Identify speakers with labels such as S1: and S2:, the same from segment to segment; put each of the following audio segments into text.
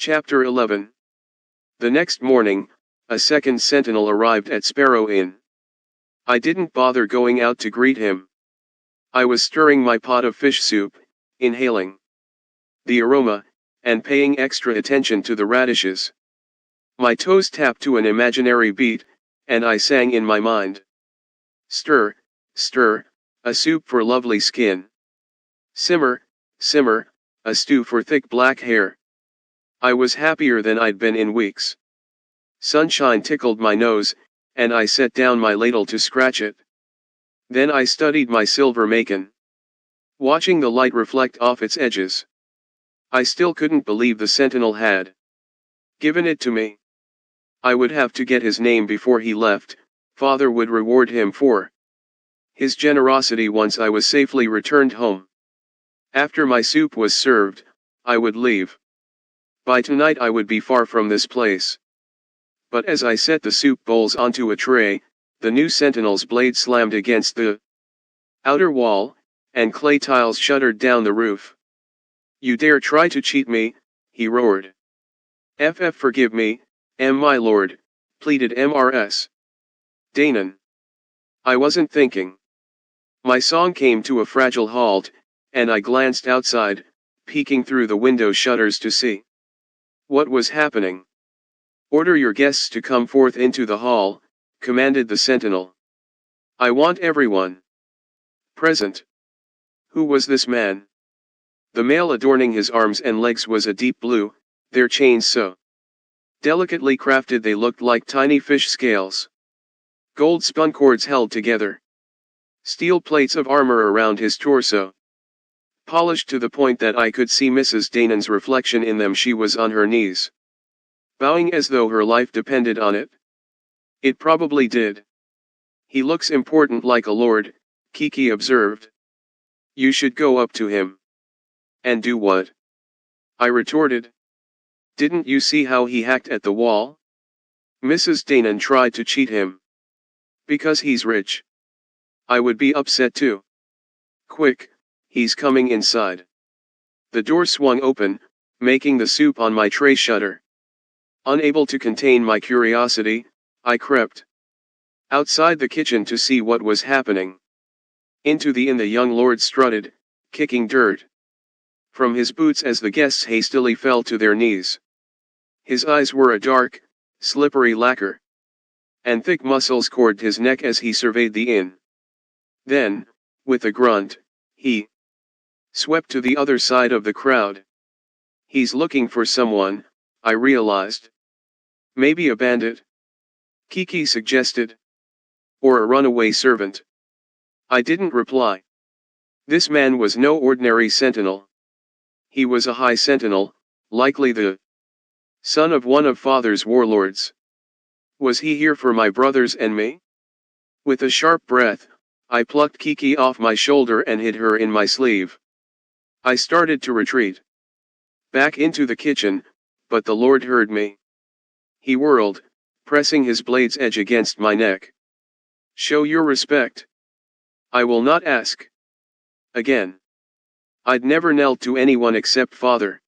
S1: Chapter 11. The next morning, a second sentinel arrived at Sparrow Inn. I didn't bother going out to greet him. I was stirring my pot of fish soup, inhaling the aroma, and paying extra attention to the radishes. My toes tapped to an imaginary beat, and I sang in my mind. Stir, stir, a soup for lovely skin. Simmer, simmer, a stew for thick black hair. I was happier than I'd been in weeks. Sunshine tickled my nose, and I set down my ladle to scratch it. Then I studied my silver macon, watching the light reflect off its edges. I still couldn't believe the sentinel had given it to me. I would have to get his name before he left. Father would reward him for his generosity once I was safely returned home. After my soup was served, I would leave. By tonight I would be far from this place. But as I set the soup bowls onto a tray, the new sentinel's blade slammed against the outer wall, and clay tiles shuddered down the roof. "You dare try to cheat me," he roared. Forgive me, my lord," pleaded Mrs. Danon. I wasn't thinking. My song came to a fragile halt, and I glanced outside, peeking through the window shutters to see what was happening. "Order your guests to come forth into the hall," commanded the sentinel. "I want everyone present." Who was this man? The mail adorning his arms and legs was a deep blue, their chains so delicately crafted they looked like tiny fish scales. Gold spun cords held together steel plates of armor around his torso, polished to the point that I could see Mrs. Danon's reflection in them. She was on her knees, bowing as though her life depended on it. It probably did. "He looks important, like a lord," Kiki observed. "You should go up to him." "And do what?" I retorted. "Didn't you see how he hacked at the wall? Mrs. Danon tried to cheat him. Because he's rich. I would be upset too. Quick, he's coming inside." The door swung open, making the soup on my tray shudder. Unable to contain my curiosity, I crept outside the kitchen to see what was happening. Into the inn the young lord strutted, kicking dirt from his boots as the guests hastily fell to their knees. His eyes were a dark, slippery lacquer, and thick muscles corded his neck as he surveyed the inn. Then, with a grunt, he swept to the other side of the crowd. "He's looking for someone," I realized. "Maybe a bandit," Kiki suggested. "Or a runaway servant." I didn't reply. This man was no ordinary sentinel. He was a high sentinel, likely the son of one of Father's warlords. Was he here for my brothers and me? With a sharp breath, I plucked Kiki off my shoulder and hid her in my sleeve. I started to retreat back into the kitchen, but the Lord heard me. He whirled, pressing his blade's edge against my neck. "Show your respect." "I will not ask." Again. I'd never knelt to anyone except Father.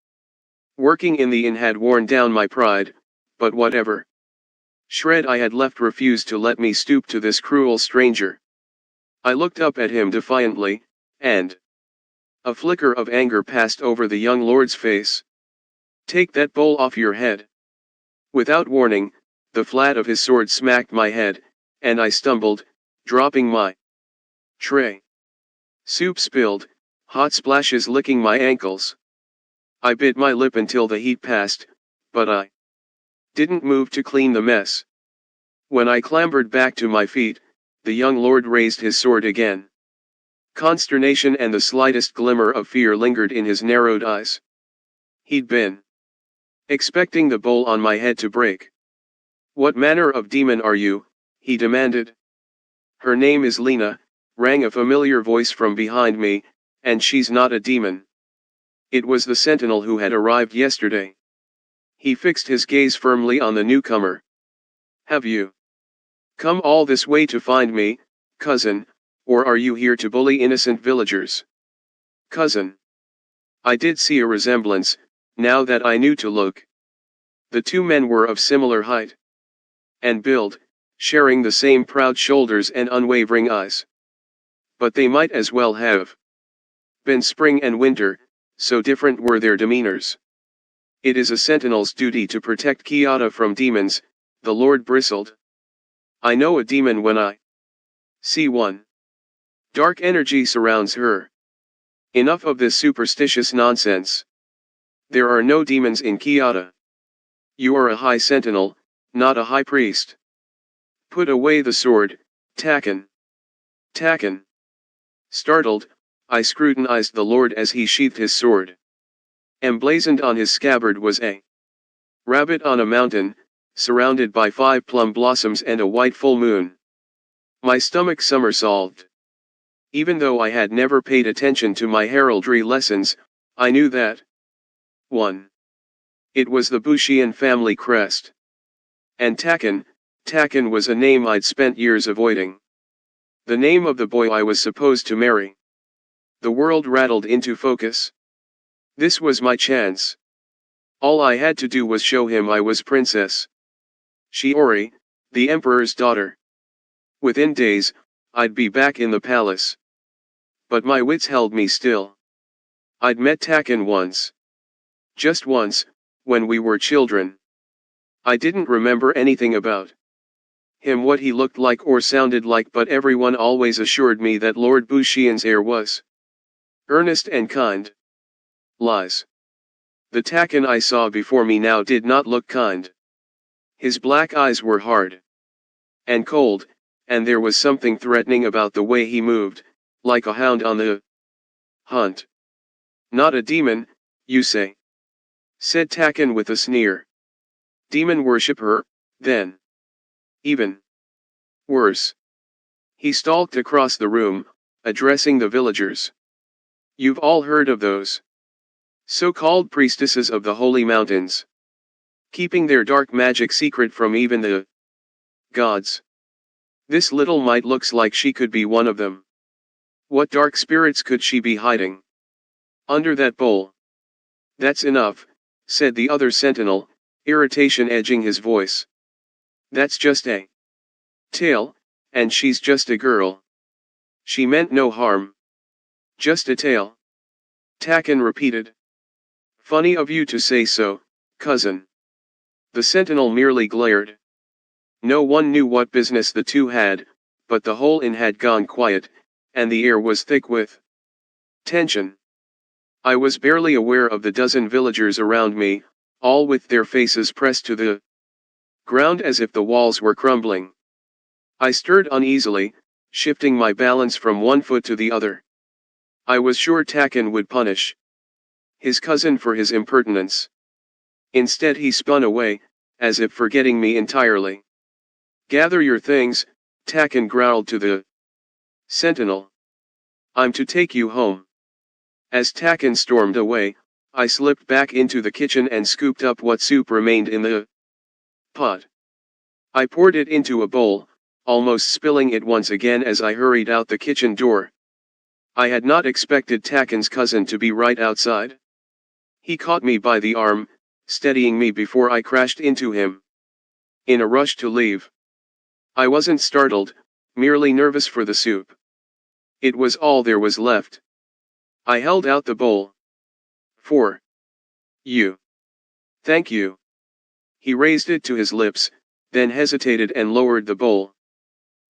S1: Working in the inn had worn down my pride, but whatever shred I had left refused to let me stoop to this cruel stranger. I looked up at him defiantly, and a flicker of anger passed over the young lord's face. "Take that bowl off your head." Without warning, the flat of his sword smacked my head, and I stumbled, dropping my tray. Soup spilled, hot splashes licking my ankles. I bit my lip until the heat passed, but I didn't move to clean the mess. When I clambered back to my feet, the young lord raised his sword again. Consternation and the slightest glimmer of fear lingered in his narrowed eyes. He'd been expecting the bowl on my head to break. "What manner of demon are you?" he demanded. "Her name is Lena," rang a familiar voice from behind me, "and she's not a demon." It was the sentinel who had arrived yesterday. He fixed his gaze firmly on the newcomer. "Have you come all this way to find me, cousin, or are you here to bully innocent villagers?" "Cousin." I did see a resemblance, now that I knew to look. The two men were of similar height and build, sharing the same proud shoulders and unwavering eyes. But they might as well have been spring and winter, so different were their demeanors. It is a sentinel's duty to protect Kyoto from demons, the Lord bristled. I know a demon when I see one. Dark energy surrounds her. Enough of this superstitious nonsense. There are no demons in Kyoto. You are a high sentinel, not a high priest. Put away the sword, Taken. Taken. Startled, I scrutinized the Lord as he sheathed his sword. Emblazoned on his scabbard was a rabbit on a mountain, surrounded by 5 plum blossoms and a white full moon. My stomach somersaulted. Even though I had never paid attention to my heraldry lessons, I knew that 1. It was the Bushian family crest. And Taken was a name I'd spent years avoiding. The name of the boy I was supposed to marry. The world rattled into focus. This was my chance. All I had to do was show him I was Princess Shiori, the Emperor's daughter. Within days, I'd be back in the palace. But my wits held me still. I'd met Taken once. Just once, when we were children. I didn't remember anything about him, what he looked like or sounded like, but everyone always assured me that Lord Bushian's air was earnest and kind. Lies. The Taken I saw before me now did not look kind. His black eyes were hard and cold, and there was something threatening about the way he moved, like a hound on the hunt. Not a demon, you say? Said Taken with a sneer. Demon worshipper, then. Even worse. He stalked across the room, addressing the villagers. You've all heard of those so-called priestesses of the holy mountains, keeping their dark magic secret from even the gods. This little mite looks like she could be one of them. What dark spirits could she be hiding under that bowl? That's enough, said the other sentinel, irritation edging his voice. That's just a tale, and she's just a girl. She meant no harm. Just a tale. Taken repeated. Funny of you to say so, cousin. The sentinel merely glared. No one knew what business the two had, but the whole inn had gone quiet, and the air was thick with tension. I was barely aware of the dozen villagers around me, all with their faces pressed to the ground as if the walls were crumbling. I stirred uneasily, shifting my balance from one foot to the other. I was sure Taken would punish his cousin for his impertinence. Instead he spun away, as if forgetting me entirely. Gather your things, Taken growled to the sentinel. I'm to take you home. As Taken stormed away, I slipped back into the kitchen and scooped up what soup remained in the pot. I poured it into a bowl, almost spilling it once again as I hurried out the kitchen door. I had not expected Taken's cousin to be right outside. He caught me by the arm, steadying me before I crashed into him. In a rush to leave. I wasn't startled, merely nervous for the soup. It was all there was left. I held out the bowl. For you. Thank you. He raised it to his lips, then hesitated and lowered the bowl.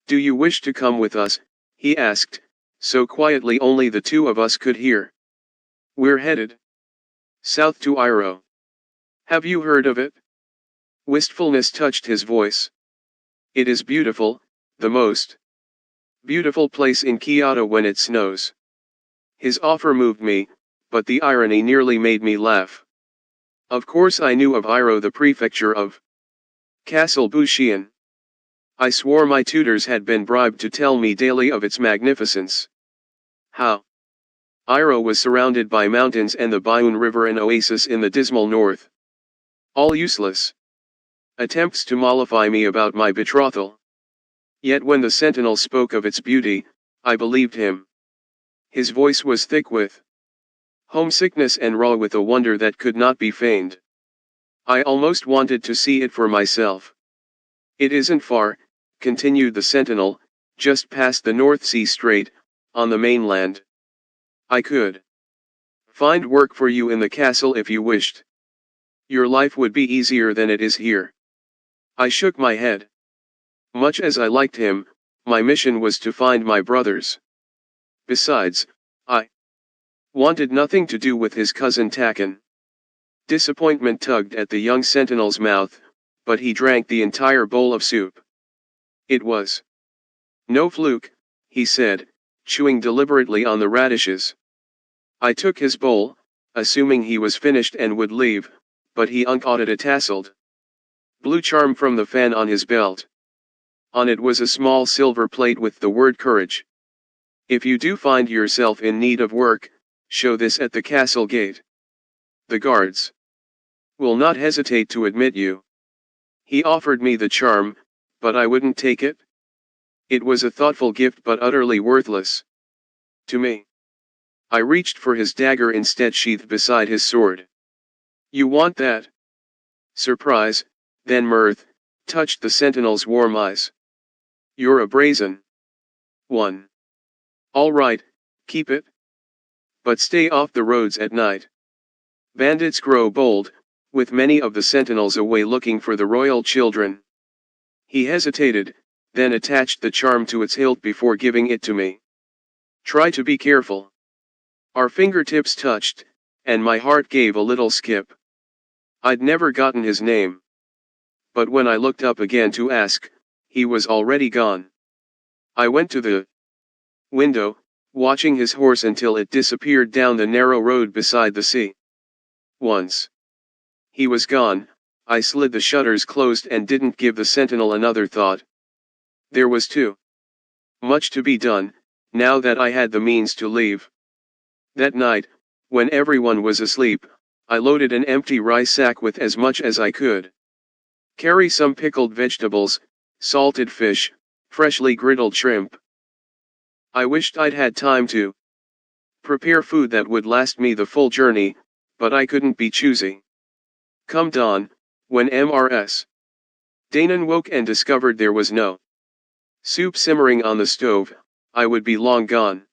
S1: Do you wish to come with us? He asked, so quietly only the two of us could hear. We're headed south to Iro. Have you heard of it? Wistfulness touched his voice. It is beautiful, the most beautiful place in Kyoto when it snows. His offer moved me, but the irony nearly made me laugh. Of course I knew of Iro, the prefecture of Castle Bushian. I swore my tutors had been bribed to tell me daily of its magnificence. How? Iro was surrounded by mountains and the Bayun River, an oasis in the dismal north. All useless attempts to mollify me about my betrothal. Yet when the sentinel spoke of its beauty, I believed him. His voice was thick with homesickness and raw with a wonder that could not be feigned. I almost wanted to see it for myself. It isn't far, continued the sentinel, just past the North Sea Strait, on the mainland. I could find work for you in the castle if you wished. Your life would be easier than it is here. I shook my head. Much as I liked him, my mission was to find my brothers. Besides, I wanted nothing to do with his cousin Taken. Disappointment tugged at the young sentinel's mouth, but he drank the entire bowl of soup. It was no fluke, he said, chewing deliberately on the radishes. I took his bowl, assuming he was finished and would leave, but he uncaught a tasseled blue charm from the fan on his belt. On it was a small silver plate with the word courage. If you do find yourself in need of work, show this at the castle gate. The guards will not hesitate to admit you. He offered me the charm, but I wouldn't take it. It was a thoughtful gift but utterly worthless to me. I reached for his dagger instead, sheathed beside his sword. You want that? Surprise, then mirth, touched the sentinel's warm eyes. You're a brazen one. All right, keep it. But stay off the roads at night. Bandits grow bold, with many of the sentinels away looking for the royal children. He hesitated, then attached the charm to its hilt before giving it to me. Try to be careful. Our fingertips touched, and my heart gave a little skip. I'd never gotten his name. But when I looked up again to ask, he was already gone. I went to the window, watching his horse until it disappeared down the narrow road beside the sea. Once he was gone, I slid the shutters closed and didn't give the sentinel another thought. There was too much to be done, now that I had the means to leave. That night, when everyone was asleep, I loaded an empty rice sack with as much as I could carry: some pickled vegetables, salted fish, freshly grilled shrimp. I wished I'd had time to prepare food that would last me the full journey, but I couldn't be choosy. Come dawn, when Mrs. Danon woke and discovered there was no soup simmering on the stove, I would be long gone.